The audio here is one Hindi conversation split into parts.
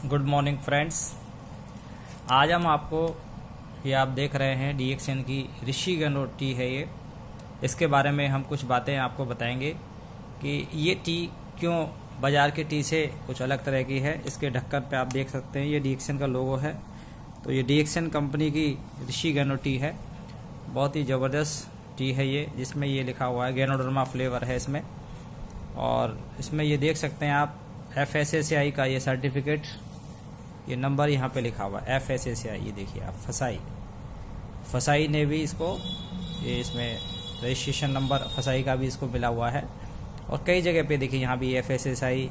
Good morning friends. आज हम आपको ये आप देख रहे हैं डीएक्सएन की ऋषिगण टी है ये। इसके बारे में हम कुछ बातें आपको बताएंगे कि ये टी क्यों बाज़ार की टी से कुछ अलग तरह की है। इसके ढक्कन पे आप देख सकते हैं ये डीएक्सएन का लोगो है। तो ये डीएक्सएन कंपनी की ऋषिगण टी है। बहुत ही ज़बरदस्त टी है ये, जिसमें ये लिखा हुआ है गैनोडर्मा फ्लेवर है इसमें। और इसमें ये देख सकते हैं आप FSSAI का ये सर्टिफिकेट, ये नंबर यहाँ पे लिखा हुआ है FSSAI। ये देखिए आप, फसाई ने भी इसको, ये इसमें रजिस्ट्रेशन नंबर फसाई का भी इसको मिला हुआ है। और कई जगह पे देखिए यहाँ भी FSSAI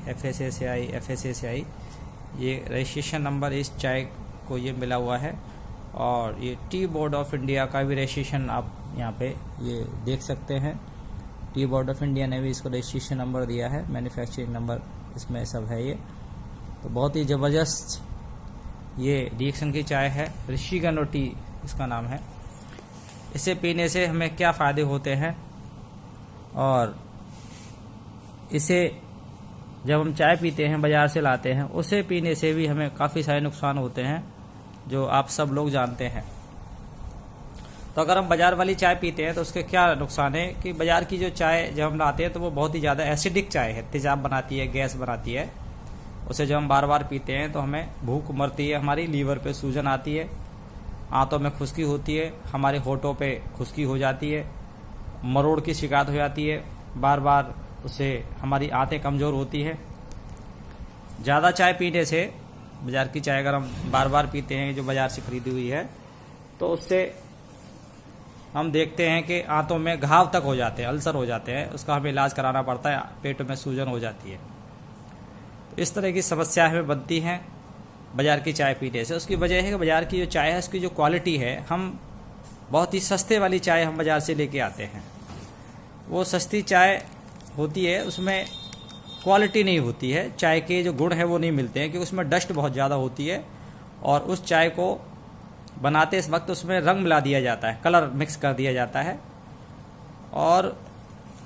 ये रजिस्ट्रेशन नंबर इस चाय को ये मिला हुआ है। और ये टी बोर्ड ऑफ इंडिया का भी रजिस्ट्रेशन आप यहाँ पे ये देख सकते हैं। टी बोर्ड ऑफ इंडिया ने भी इसको रजिस्ट्रेशन नंबर दिया है, मैन्युफैक्चरिंग नंबर इसमें सब है ये। तो बहुत ही ज़बरदस्त ये डीएक्सएन की चाय है, ऋषिगण टी इसका नाम है। इसे पीने से हमें क्या फ़ायदे होते हैं, और इसे जब हम चाय पीते हैं बाज़ार से लाते हैं, उसे पीने से भी हमें काफ़ी सारे नुकसान होते हैं जो आप सब लोग जानते हैं। तो अगर हम बाज़ार वाली चाय पीते हैं तो उसके क्या नुकसान है कि बाज़ार की जो चाय जब हम लाते हैं तो वो बहुत ही ज़्यादा एसिडिक चाय है, तेज़ाब बनाती है, गैस बनाती है। उसे जब हम बार बार पीते हैं तो हमें भूख मरती है, हमारी लीवर पे सूजन आती है, आंतों में खुश्की होती है, हमारे होठों पे खुश्की हो जाती है, मरोड़ की शिकायत हो जाती है, बार बार उससे हमारी आंतें कमज़ोर होती है। ज़्यादा चाय पीने से, बाज़ार की चाय अगर हम बार बार पीते हैं जो बाज़ार से खरीदी हुई है, तो उससे हम देखते हैं कि आंतों में घाव तक हो जाते हैं, अल्सर हो जाते हैं, उसका हमें इलाज कराना पड़ता है, पेट में सूजन हो जाती है। तो इस तरह की समस्या हमें बनती हैं बाज़ार की चाय पीने से। उसकी वजह है कि बाज़ार की जो चाय है उसकी जो क्वालिटी है, हम बहुत ही सस्ते वाली चाय हम बाज़ार से लेके आते हैं। वो सस्ती चाय होती है, उसमें क्वालिटी नहीं होती है, चाय के जो गुण है वो नहीं मिलते हैं, क्योंकि उसमें डस्ट बहुत ज़्यादा होती है। और उस चाय को बनाते इस वक्त उसमें रंग मिला दिया जाता है, कलर मिक्स कर दिया जाता है। और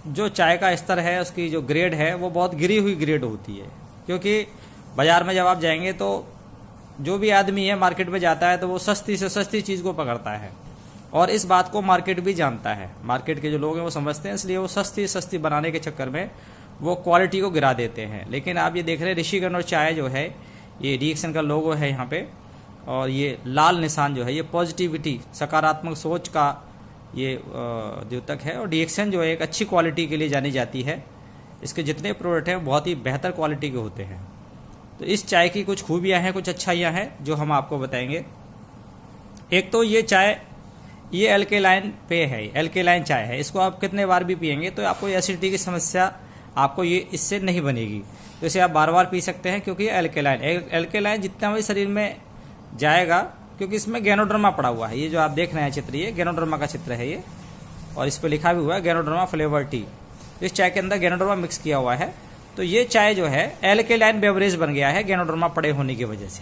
जो चाय का स्तर है, उसकी जो ग्रेड है वो बहुत गिरी हुई ग्रेड होती है। क्योंकि बाज़ार में जब आप जाएंगे तो जो भी आदमी है मार्केट में जाता है तो वो सस्ती से सस्ती चीज़ को पकड़ता है, और इस बात को मार्केट भी जानता है। मार्केट के जो लोग हैं वो समझते हैं, इसलिए वो सस्ती बनाने के चक्कर में वो क्वालिटी को गिरा देते हैं। लेकिन आप ये देख रहे हैं ऋषिगण चाय जो है, ये डीएक्सएन का लोगो है यहाँ पे, और ये लाल निशान जो है ये पॉजिटिविटी, सकारात्मक सोच का ये द्योतक है। और डीएक्सएन जो है एक अच्छी क्वालिटी के लिए जानी जाती है। इसके जितने प्रोडक्ट हैं बहुत ही बेहतर क्वालिटी के होते हैं। तो इस चाय की कुछ खूबियां हैं, कुछ अच्छाइयां हैं जो हम आपको बताएंगे। एक तो ये चाय ये एल्केलाइन पे है, एल्केलाइन चाय है। इसको आप कितने बार भी पियेंगे तो आपको एसिडिटी की समस्या आपको ये इससे नहीं बनेगी। तो इसे आप बार बार पी सकते हैं, क्योंकि ये एल्केलाइन जितना भी शरीर में जाएगा, क्योंकि इसमें गैनोडर्मा पड़ा हुआ है। ये जो आप देख रहे हैं चित्र, ये गैनोडर्मा का चित्र है ये, और इस पर लिखा भी हुआ है गैनोडर्मा फ्लेवर टी। इस चाय के अंदर गैनोडर्मा मिक्स किया हुआ है। तो ये चाय जो है एल्केलाइन बेवरेज बन गया है गैनोडर्मा पड़े होने की वजह से।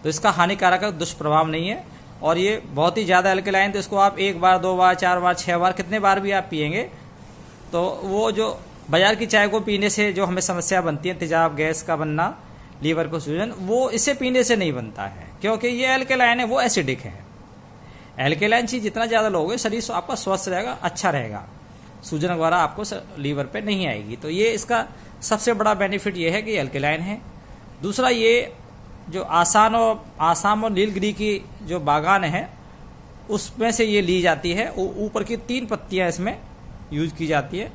तो इसका हानिकारक दुष्प्रभाव नहीं है, और ये बहुत ही ज़्यादा एल्केलाइन, तो इसको आप 1 बार 2 बार 4 बार 6 बार कितने बार भी आप पियेंगे तो वो जो बाज़ार की चाय को पीने से जो हमें समस्या बनती है, तेजाब, गैस का बनना, लीवर को सूजन, वो इसे पीने से नहीं बनता है, क्योंकि ये एल्केलाइन है, वो एसिडिक है। एल्केलाइन चीज़ जितना ज़्यादा लोगे शरीर आपका स्वस्थ रहेगा, अच्छा रहेगा, सूजन वगैरह आपको लीवर पे नहीं आएगी। तो ये इसका सबसे बड़ा बेनिफिट ये है कि एल्केलाइन है। दूसरा, ये जो आसाम और नीलगिरी की जो बागान है उसमें से ये ली जाती है, ऊपर की 3 पत्तियां इसमें यूज की जाती है।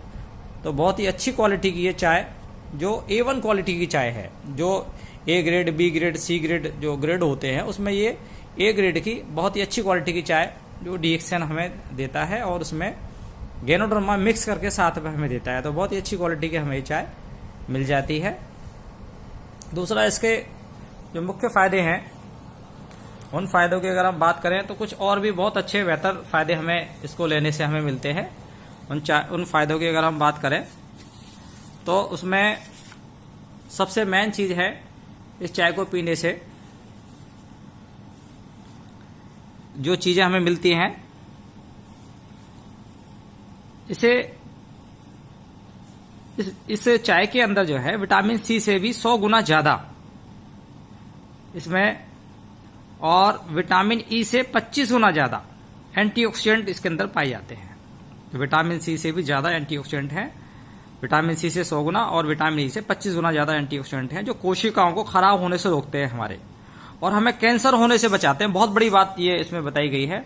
तो बहुत ही अच्छी क्वालिटी की ये चाय, जो A1 क्वालिटी की चाय है, जो A grade, B grade, C grade जो ग्रेड होते हैं उसमें ये A ग्रेड की बहुत ही अच्छी क्वालिटी की चाय जो डीएक्सएन हमें देता है, और उसमें गैनोडर्मा मिक्स करके साथ में हमें देता है। तो बहुत ही अच्छी क्वालिटी की हमें ये चाय मिल जाती है। दूसरा, इसके जो मुख्य फ़ायदे हैं, उन फ़ायदों की अगर हम बात करें तो कुछ और भी बहुत अच्छे बेहतर फ़ायदे हमें इसको लेने से हमें मिलते हैं। उन फ़ायदों की अगर हम बात करें तो उसमें सबसे मेन चीज़ है, इस चाय को पीने से जो चीज़ें हमें मिलती हैं, इस चाय के अंदर जो है विटामिन C से भी 100 गुना ज़्यादा इसमें, और विटामिन ई से 25 गुना ज़्यादा एंटीऑक्सीडेंट इसके अंदर पाए जाते हैं। तो विटामिन सी से भी ज़्यादा एंटीऑक्सीडेंट है, विटामिन सी से 100 गुना और विटामिन ई से 25 गुना ज़्यादा एंटीऑक्सीडेंट हैं, जो कोशिकाओं को खराब होने से रोकते हैं हमारे, और हमें कैंसर होने से बचाते हैं। बहुत बड़ी बात ये इसमें बताई गई है।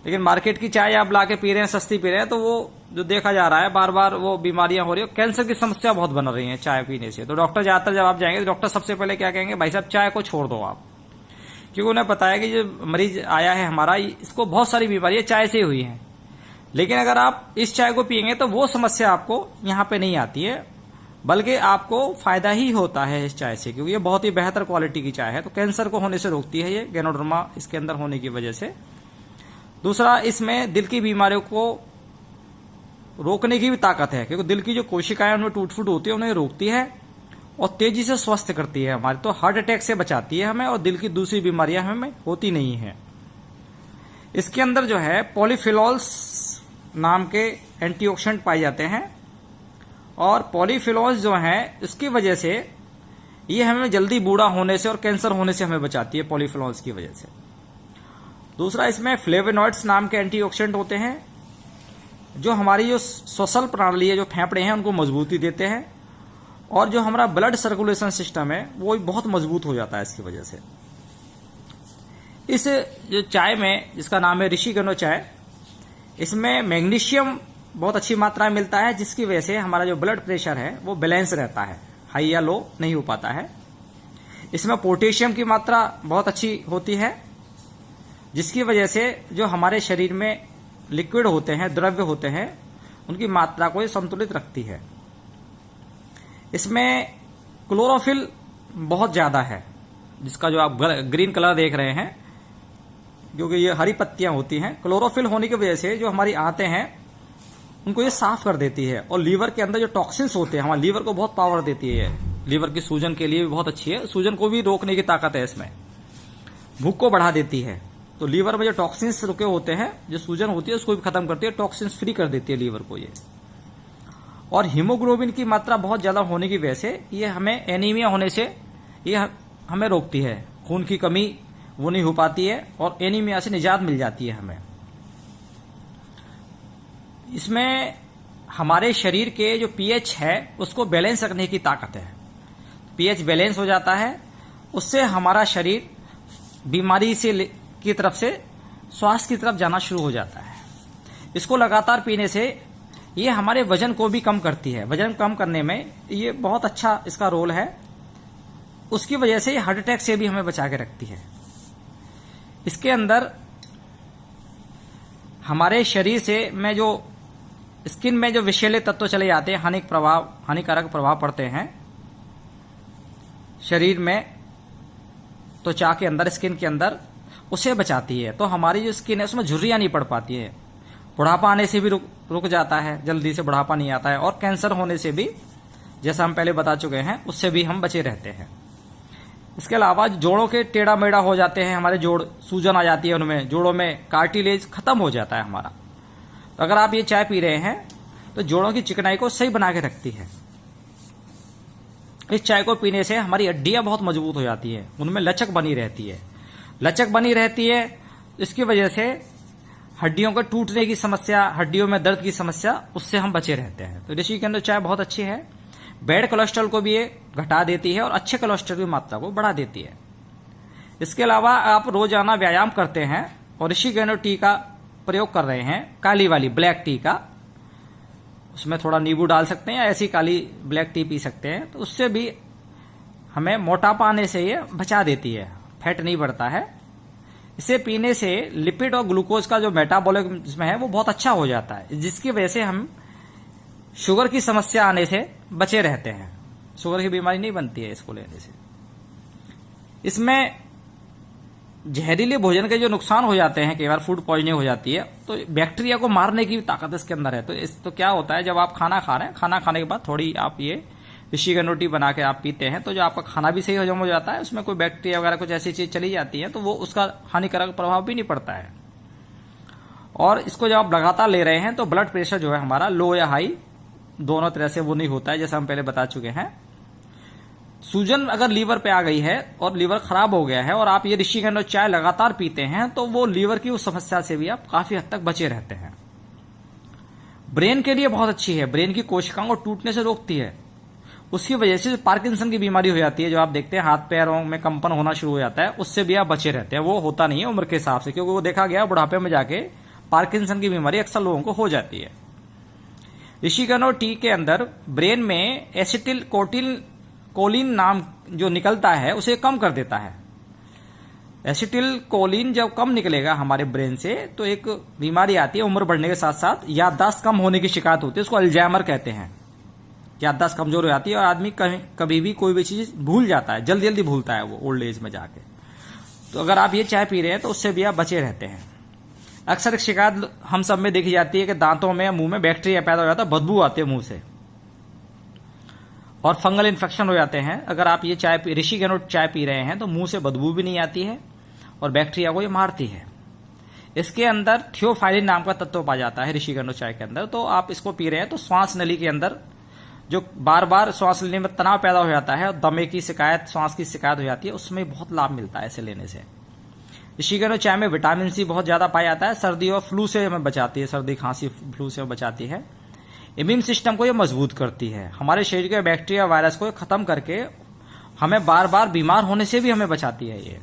लेकिन मार्केट की चाय आप ला के पी रहे हैं, सस्ती पी रहे हैं, तो वो जो देखा जा रहा है बार बार वो बीमारियां हो रही है, कैंसर की समस्या बहुत बन रही है चाय पीने से। तो डॉक्टर ज्यादातर जब आप जाएंगे तो डॉक्टर सबसे पहले क्या कहेंगे, भाई साहब चाय को छोड़ दो आप, क्योंकि उन्हें पता है कि जो मरीज आया है हमारा, इसको बहुत सारी बीमारियां चाय से हुई हैं। लेकिन अगर आप इस चाय को पियेंगे तो वो समस्या आपको यहाँ पे नहीं आती है, बल्कि आपको फायदा ही होता है इस चाय से, क्योंकि ये बहुत ही बेहतर क्वालिटी की चाय है। तो कैंसर को होने से रोकती है ये गैनोडर्मा इसके अंदर होने की वजह से। दूसरा, इसमें दिल की बीमारियों को रोकने की भी ताकत है, क्योंकि दिल की जो कोशिकाएं उनमें टूट फूट होती है उन्हें रोकती है और तेजी से स्वस्थ करती है हमारे। तो हार्ट अटैक से बचाती है हमें, और दिल की दूसरी बीमारियां हमें होती नहीं है। इसके अंदर जो है पॉलीफिनोल्स नाम के एंटीऑक्सीडेंट पाए जाते हैं, और पॉलीफिनोल्स जो हैं इसकी वजह से ये हमें जल्दी बूढ़ा होने से और कैंसर होने से हमें बचाती है, पॉलीफिनोल्स की वजह से। दूसरा, इसमें फ्लेवोनॉइड्स नाम के एंटीऑक्सीडेंट होते हैं, जो हमारी जो श्वसन प्रणाली है, जो फेफड़े हैं, उनको मजबूती देते हैं, और जो हमारा ब्लड सर्कुलेशन सिस्टम है वो बहुत मजबूत हो जाता है इसकी वजह से। इस जो चाय में, जिसका नाम है ऋषि गनो चाय, इसमें मैग्नीशियम बहुत अच्छी मात्रा में मिलता है, जिसकी वजह से हमारा जो ब्लड प्रेशर है वो बैलेंस रहता है, हाई या लो नहीं हो पाता है। इसमें पोटेशियम की मात्रा बहुत अच्छी होती है, जिसकी वजह से जो हमारे शरीर में लिक्विड होते हैं, द्रव्य होते हैं, उनकी मात्रा को संतुलित रखती है। इसमें क्लोरोफिल बहुत ज्यादा है, जिसका जो आप ग्रीन कलर देख रहे हैं, क्योंकि ये हरी पत्तियां होती हैं। क्लोरोफिल होने की वजह से जो हमारी आंतें हैं उनको ये साफ कर देती है, और लीवर के अंदर जो टॉक्सिन्स होते हैं, हमारे लीवर को बहुत पावर देती है। लीवर की सूजन के लिए भी बहुत अच्छी है, सूजन को भी रोकने की ताकत है इसमें। भूख को बढ़ा देती है, तो लीवर में जो टॉक्सिन्स रुके होते हैं, जो सूजन होती है उसको भी खत्म करती है, टॉक्सिन्स फ्री कर देती है लीवर को ये। और हीमोग्लोबिन की मात्रा बहुत ज्यादा होने की वजह से ये हमें एनीमिया होने से ये हमें रोकती है, खून की कमी वो नहीं हो पाती है, और एनीमिया से निजात मिल जाती है हमें। इसमें हमारे शरीर के जो पीएच है उसको बैलेंस रखने की ताकत है। पीएच बैलेंस हो जाता है, उससे हमारा शरीर बीमारी से की तरफ से स्वास्थ्य की तरफ जाना शुरू हो जाता है। इसको लगातार पीने से ये हमारे वजन को भी कम करती है, वजन कम करने में ये बहुत अच्छा इसका रोल है। उसकी वजह से ये हार्ट अटैक से भी हमें बचा के रखती है। इसके अंदर हमारे शरीर से में जो स्किन में जो विषैले तत्व चले जाते हैं, हानिकारक प्रभाव पड़ते हैं शरीर में, त्वचा के अंदर, स्किन के अंदर, उसे बचाती है। तो हमारी जो स्किन है उसमें झुर्रियां नहीं पड़ पाती है, बुढ़ापा आने से भी रुक जाता है, जल्दी से बुढ़ापा नहीं आता है, और कैंसर होने से भी, जैसा हम पहले बता चुके हैं, उससे भी हम बचे रहते हैं। इसके अलावा जोड़ों के टेढ़ा मेढ़ा हो जाते हैं, हमारे जोड़, सूजन आ जाती है उनमें, जोड़ों में कार्टिलेज खत्म हो जाता है हमारा। तो अगर आप ये चाय पी रहे हैं तो जोड़ों की चिकनाई को सही बना के रखती है। इस चाय को पीने से हमारी हड्डियां बहुत मजबूत हो जाती है, उनमें लचक बनी रहती है। लचक बनी रहती है, इसकी वजह से हड्डियों के टूटने की समस्या, हड्डियों में दर्द की समस्या, उससे हम बचे रहते हैं। तो ऋषि के अंदर चाय बहुत अच्छी है, बैड कोलेस्ट्रॉल को भी ये घटा देती है और अच्छे कोलेस्ट्रॉल की मात्रा को बढ़ा देती है। इसके अलावा आप रोजाना व्यायाम करते हैं और ऋषि गैनो टी का प्रयोग कर रहे हैं, काली वाली ब्लैक टी का, उसमें थोड़ा नींबू डाल सकते हैं या ऐसी काली ब्लैक टी पी सकते हैं, तो उससे भी हमें मोटापा आने से ये बचा देती है, फैट नहीं बढ़ता है। इसे पीने से लिपिड और ग्लूकोज का जो मेटाबॉलिज्म है वो बहुत अच्छा हो जाता है, जिसकी वजह से हम शुगर की समस्या आने से बचे रहते हैं। शुगर की बीमारी नहीं बनती है इसको लेने से। इसमें जहरीले भोजन के जो नुकसान हो जाते हैं, कई बार फूड पॉइजनिंग हो जाती है, तो बैक्टीरिया को मारने की ताकत इसके अंदर है। तो क्या होता है, जब आप खाना खा रहे हैं, खाना खाने के बाद थोड़ी आप ये ऋषि गैनो टी बना के आप पीते हैं, तो जो आपका खाना भी सही हजम हो जाता है, उसमें कोई बैक्टीरिया वगैरह कुछ ऐसी चीज चली जाती है, तो वो उसका हानिकारक प्रभाव भी नहीं पड़ता है। और इसको जब आप लगातार ले रहे हैं तो ब्लड प्रेशर जो है हमारा लो या हाई दोनों तरह से वो नहीं होता है, जैसा हम पहले बता चुके हैं। सूजन अगर लीवर पे आ गई है और लीवर खराब हो गया है और आप ये ऋषिगंधा चाय लगातार पीते हैं तो वो लीवर की उस समस्या से भी आप काफी हद तक बचे रहते हैं। ब्रेन के लिए बहुत अच्छी है, ब्रेन की कोशिकाओं को टूटने से रोकती है। उसकी वजह से पार्किंसन की बीमारी हो जाती है, जो आप देखते हैं हाथ पैरों में कंपन होना शुरू हो जाता है, उससे भी आप बचे रहते हैं। वो होता नहीं है उम्र के हिसाब से, क्योंकि वो देखा गया बुढ़ापे में जाके पार्किंसन की बीमारी अक्सर लोगों को हो जाती है। ऋषिगंधा टी के अंदर ब्रेन में एसिटिल कोलिन नाम जो निकलता है उसे कम कर देता है। एसिटिल कोलिन जब कम निकलेगा हमारे ब्रेन से तो एक बीमारी आती है उम्र बढ़ने के साथ साथ, याददाश्त कम होने की शिकायत होती है, उसको अल्जाइमर कहते हैं। याददाश्त कमजोर हो जाती है और आदमी कभी भी कोई भी चीज भूल जाता है, जल्दी जल्दी भूलता है वो ओल्ड एज में जाके। तो अगर आप ये चाय पी रहे हैं तो उससे भी आप बचे रहते हैं। अक्सर एक शिकायत हम सब में देखी जाती है कि दांतों में, मुंह में बैक्टीरिया पैदा हो जाता है, बदबू आती है मुंह से और फंगल इन्फेक्शन हो जाते हैं। अगर आप ये ऋषिगंधा चाय पी रहे हैं तो मुंह से बदबू भी नहीं आती है और बैक्टीरिया को ये मारती है। इसके अंदर थियोफाइलिन नाम का तत्व पाया जाता है ऋषिगंधा चाय के अंदर। तो आप इसको पी रहे हैं तो श्वास नली के अंदर जो बार बार श्वास लेने में तनाव पैदा हो जाता है और दमे की शिकायत, श्वास की शिकायत हो जाती है, उसमें बहुत लाभ मिलता है इसे लेने से। ऋषिगंधा चाय में विटामिन सी बहुत ज्यादा पाया जाता है, सर्दी और फ्लू से हमें बचाती है, सर्दी खांसी फ्लू से बचाती है। इम्यून सिस्टम को ये मजबूत करती है, हमारे शरीर के बैक्टीरिया वायरस को खत्म करके हमें बार बार बीमार होने से भी हमें बचाती है। ये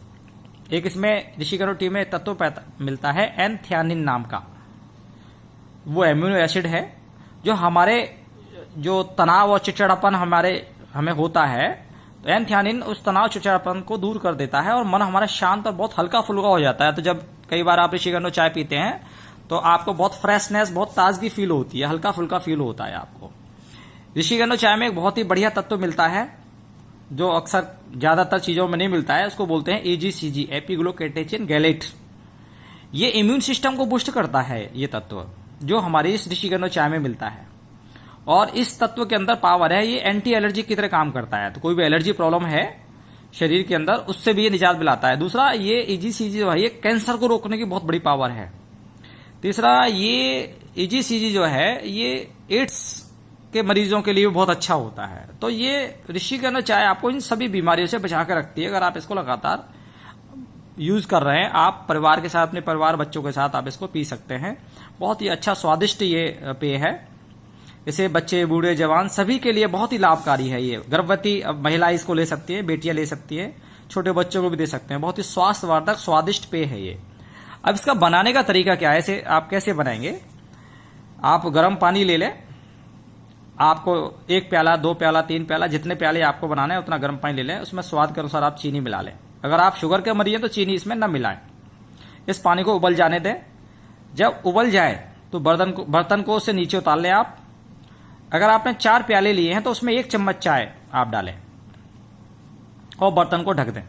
एक इसमें ऋषिगंधा टी में तत्व मिलता है एंथियानिन नाम का, वो एम्यूनो एसिड है जो हमारे जो तनाव और चिड़चिड़ापन हमें होता है, तो एंथियानिन उस तनाव चिड़चिड़ापन को दूर कर देता है और मन हमारा शांत और बहुत हल्का फुल्का हो जाता है। तो जब कई बार आप ऋषिगंधा चाय पीते हैं तो आपको बहुत फ्रेशनेस, बहुत ताजगी फील होती है, हल्का फुल्का फील होता है आपको। ऋषिगंधा चाय में एक बहुत ही बढ़िया तत्व मिलता है जो अक्सर ज्यादातर चीजों में नहीं मिलता है, उसको बोलते हैं एजीसीजी, एपिग्लूकेटेचिन गैलेट। ये इम्यून सिस्टम को बूस्ट करता है ये तत्व जो हमारी इस ऋषिगंधा चाय में मिलता है। और इस तत्व के अंदर पावर है, ये एंटी एलर्जी की तरह काम करता है। तो कोई भी एलर्जी प्रॉब्लम है शरीर के अंदर उससे भी ये निजात दिलाता है। दूसरा, ये एजीसीजी जो है ये कैंसर को रोकने की बहुत बड़ी पावर है। तीसरा, ये एजीसीजी जो है ये एड्स के मरीजों के लिए भी बहुत अच्छा होता है। तो ये ऋषिगंधा चाय आपको इन सभी बीमारियों से बचा कर रखती है। अगर आप इसको लगातार यूज कर रहे हैं, आप परिवार के साथ, अपने परिवार बच्चों के साथ आप इसको पी सकते हैं। बहुत ही अच्छा स्वादिष्ट ये पेय है। इसे बच्चे, बूढ़े, जवान सभी के लिए बहुत ही लाभकारी है। ये गर्भवती महिला इसको ले सकती है, बेटियां ले सकती है, छोटे बच्चों को भी दे सकते हैं। बहुत ही स्वास्थ्यवर्धक स्वादिष्ट पेय है ये। अब इसका बनाने का तरीका क्या है, इसे आप कैसे बनाएंगे? आप गर्म पानी ले लें, आपको 1 प्याला, 2 प्याला, 3 प्याला, जितने प्याले आपको बनाना है उतना गर्म पानी ले लें। उसमें स्वाद के अनुसार आप चीनी मिला लें। अगर आप शुगर के मरीज हैं तो चीनी इसमें न मिलाएं। इस पानी को उबल जाने दें। जब उबल जाए तो बर्तन को उससे नीचे उतार लें आप। अगर आपने 4 प्याले लिए हैं तो उसमें 1 चम्मच चाय आप डालें और बर्तन को ढक दें।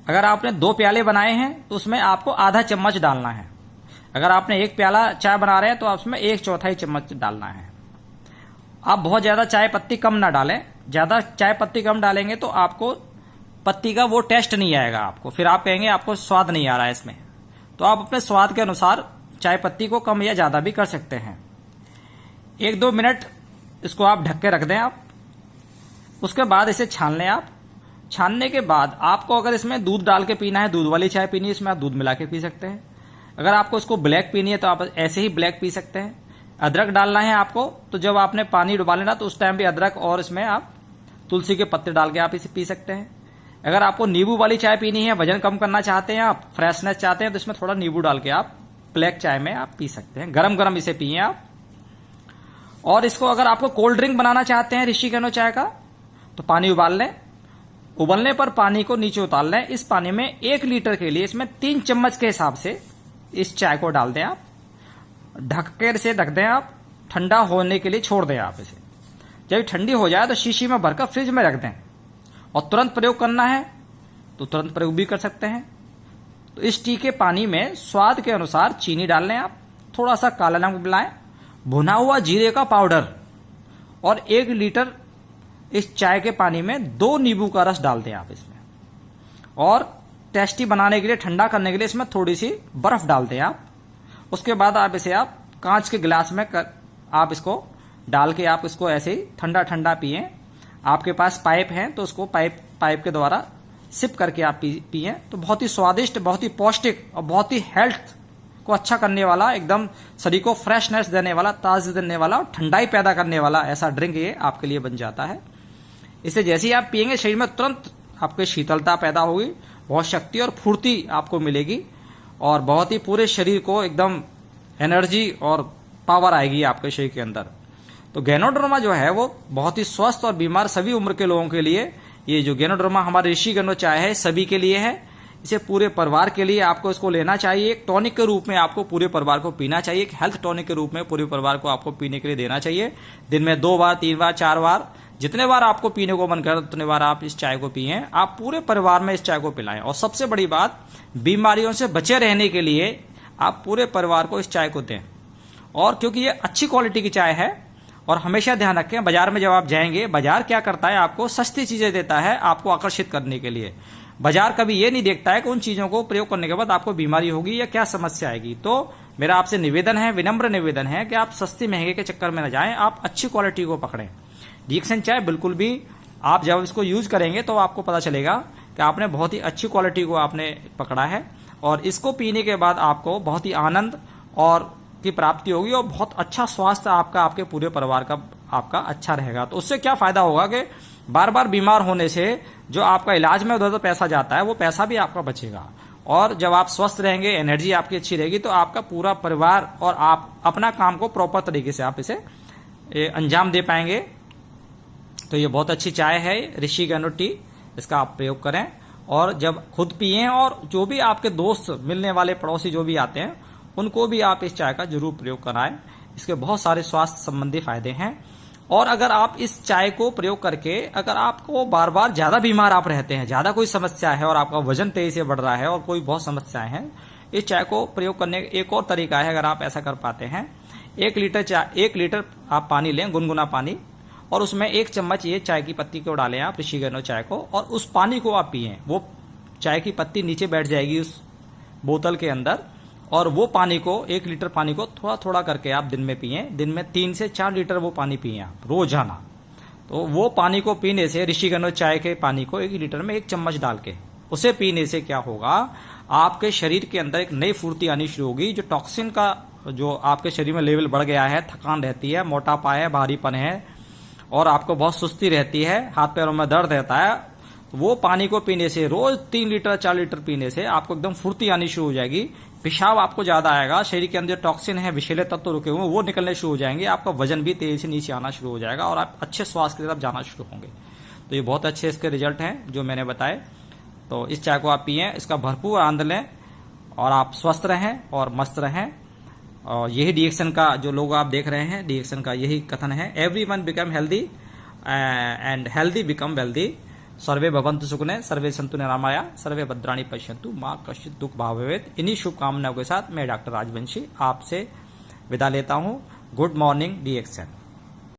अगर आपने 2 प्याले बनाए हैं तो उसमें आपको आधा चम्मच डालना है। अगर आपने 1 प्याला चाय बना रहे हैं तो आप उसमें 1/4 चम्मच डालना है। आप बहुत ज्यादा चाय पत्ती कम ना डालें। ज्यादा चाय पत्ती कम डालेंगे तो आपको पत्ती का वो टेस्ट नहीं आएगा आपको, फिर आप कहेंगे आपको स्वाद नहीं आ रहा है इसमें। तो आप अपने स्वाद के अनुसार चाय पत्ती को कम या ज्यादा भी कर सकते हैं। 1-2 मिनट इसको आप ढक के रख दें आप। उसके बाद इसे छान लें आप। छानने के बाद आपको अगर इसमें दूध डाल के पीना है, दूध वाली चाय पीनी है, इसमें आप दूध मिला के पी सकते हैं। अगर आपको इसको ब्लैक पीनी है तो आप ऐसे ही ब्लैक पी सकते हैं। अदरक डालना है आपको तो जब आपने पानी डुबा लेना तो उस टाइम भी अदरक और इसमें आप तुलसी के पत्ते डाल के आप इसे पी सकते हैं। अगर आपको नींबू वाली चाय पीनी है, वजन कम करना चाहते हैं आप, फ्रेशनेस चाहते हैं, तो इसमें थोड़ा नींबू डाल के आप ब्लैक चाय में आप पी सकते हैं। गरम गरम इसे पिए आप। और इसको अगर आपको कोल्ड ड्रिंक बनाना चाहते हैं ऋषिगंधा चाय का तो पानी उबाल लें। उबलने पर पानी को नीचे उतार लें। इस पानी में 1 लीटर के लिए इसमें 3 चम्मच के हिसाब से इस चाय को डाल दें आप। ढककर से ढक दें आप। ठंडा होने के लिए छोड़ दें आप इसे। जब ठंडी हो जाए तो शीशी में भरकर फ्रिज में रख दें और तुरंत प्रयोग करना है तो तुरंत प्रयोग भी कर सकते हैं। तो इस टी के पानी में स्वाद के अनुसार चीनी डाल लें आप। थोड़ा सा काला नमक मिलाएं, भुना हुआ जीरे का पाउडर और 1 लीटर इस चाय के पानी में 2 नींबू का रस डाल दें आप इसमें। और टेस्टी बनाने के लिए, ठंडा करने के लिए इसमें थोड़ी सी बर्फ डाल दें आप। उसके बाद आप इसे आप कांच के गिलास में आप इसको डाल के आप इसको ऐसे ही ठंडा ठंडा पिए। आपके पास पाइप है तो उसको पाइप पाइप के द्वारा सिप करके आप पिए तो बहुत ही स्वादिष्ट, बहुत ही पौष्टिक और बहुत ही हेल्थ को अच्छा करने वाला, एकदम शरीर को फ्रेशनेस देने वाला, ताजगी देने वाला और ठंडाई पैदा करने वाला ऐसा ड्रिंक ये आपके लिए बन जाता है। इसे जैसे ही आप पिएंगे शरीर में तुरंत आपके शीतलता पैदा होगी, बहुत शक्ति और फुर्ती आपको मिलेगी और बहुत ही पूरे शरीर को एकदम एनर्जी और पावर आएगी आपके शरीर के अंदर। तो गैनोडर्मा जो है वो बहुत ही स्वस्थ और बीमार सभी उम्र के लोगों के लिए, ये जो गैनोडर्मा हमारे ऋषि गनो चाय है सभी के लिए है। इसे पूरे परिवार के लिए आपको इसको लेना चाहिए। एक टॉनिक के रूप में आपको पूरे परिवार को पीना चाहिए, एक हेल्थ टॉनिक के रूप में पूरे परिवार को आपको पीने के लिए देना चाहिए। दिन में 2 बार, 3 बार, 4 बार, जितने बार आपको पीने को मन करे उतने बार आप इस चाय को पिए। आप पूरे परिवार में इस चाय को पिलाएं। और सबसे बड़ी बात, बीमारियों से बचे रहने के लिए आप पूरे परिवार को इस चाय को दें। और क्योंकि ये अच्छी क्वालिटी की चाय है, और हमेशा ध्यान रखें बाजार में जब आप जाएंगे, बाजार क्या करता है, आपको सस्ती चीजें देता है आपको आकर्षित करने के लिए। बाजार कभी ये नहीं देखता है कि उन चीजों को प्रयोग करने के बाद आपको बीमारी होगी या क्या समस्या आएगी। तो मेरा आपसे निवेदन है, विनम्र निवेदन है कि आप सस्ती महंगे के चक्कर में न जाएं, आप अच्छी क्वालिटी को पकड़ें। डीएक्सएन चाय बिल्कुल भी, आप जब इसको यूज करेंगे तो आपको पता चलेगा कि आपने बहुत ही अच्छी क्वालिटी को आपने पकड़ा है और इसको पीने के बाद आपको बहुत ही आनंद और की प्राप्ति होगी और बहुत अच्छा स्वास्थ्य आपका, आपके पूरे परिवार का आपका अच्छा रहेगा। तो उससे क्या फायदा होगा कि बार बार बीमार होने से जो आपका इलाज में उधर पैसा जाता है वो पैसा भी आपका बचेगा। और जब आप स्वस्थ रहेंगे, एनर्जी आपकी अच्छी रहेगी, तो आपका पूरा परिवार और आप अपना काम को प्रॉपर तरीके से आप इसे अंजाम दे पाएंगे। तो ये बहुत अच्छी चाय है ऋषि गनो टी, इसका आप प्रयोग करें और जब खुद पिए और जो भी आपके दोस्त, मिलने वाले पड़ोसी जो भी आते हैं उनको भी आप इस चाय का जरूर प्रयोग कराएं। इसके बहुत सारे स्वास्थ्य संबंधी फायदे हैं। और अगर आप इस चाय को प्रयोग करके, अगर आपको बार बार ज्यादा बीमार आप रहते हैं, ज्यादा कोई समस्या है और आपका वजन तेजी से बढ़ रहा है और कोई बहुत समस्याएं हैं, इस चाय को प्रयोग करने का एक और तरीका है। अगर आप ऐसा कर पाते हैं, 1 लीटर आप पानी लें, गुनगुना पानी, और उसमें 1 चम्मच ये चाय की पत्ती को डालें आप, ऋषि गनो चाय को, और उस पानी को आप पिए। वो चाय की पत्ती नीचे बैठ जाएगी उस बोतल के अंदर और वो पानी को, 1 लीटर पानी को थोड़ा थोड़ा करके आप दिन में पिए। दिन में 3 से 4 लीटर वो पानी पिए आप रोजाना। तो वो पानी को पीने से, ऋषि गनो चाय के पानी को 1 लीटर में 1 चम्मच डाल के उसे पीने से क्या होगा, आपके शरीर के अंदर एक नई फुर्ती आनी शुरू होगी। जो टॉक्सिन का जो आपके शरीर में लेवल बढ़ गया है, थकान रहती है, मोटापा है, भारीपन है और आपको बहुत सुस्ती रहती है, हाथ पैरों में दर्द रहता है, तो वो पानी को पीने से, रोज 3 लीटर 4 लीटर पीने से आपको एकदम फुर्ती आनी शुरू हो जाएगी। पेशाब आपको ज्यादा आएगा, शरीर के अंदर टॉक्सिन है, विषैले तत्व रुके हुए वो निकलने शुरू हो जाएंगे, आपका वजन भी तेजी से नीचे आना शुरू हो जाएगा और आप अच्छे स्वास्थ्य की तरफ जाना शुरू होंगे। तो ये बहुत अच्छे इसके रिजल्ट हैं जो मैंने बताए। तो इस चाय को आप पिए, इसका भरपूर आनंद लें और आप स्वस्थ रहें और मस्त रहें। और यही डीएक्सएन का जो लोग आप देख रहे हैं, डीएक्सएन का यही कथन है, everyone become healthy and healthy become wealthy. सर्वे भवन्तु सुखिनः, सर्वे सन्तु निरामया, सर्वे भद्राणि पश्यन्तु मां कश्चित् दुःख भाग् भवेत्। इन्हीं शुभकामनाओं के साथ मैं डॉक्टर राजवंशी आपसे विदा लेता हूं। Good morning DXN.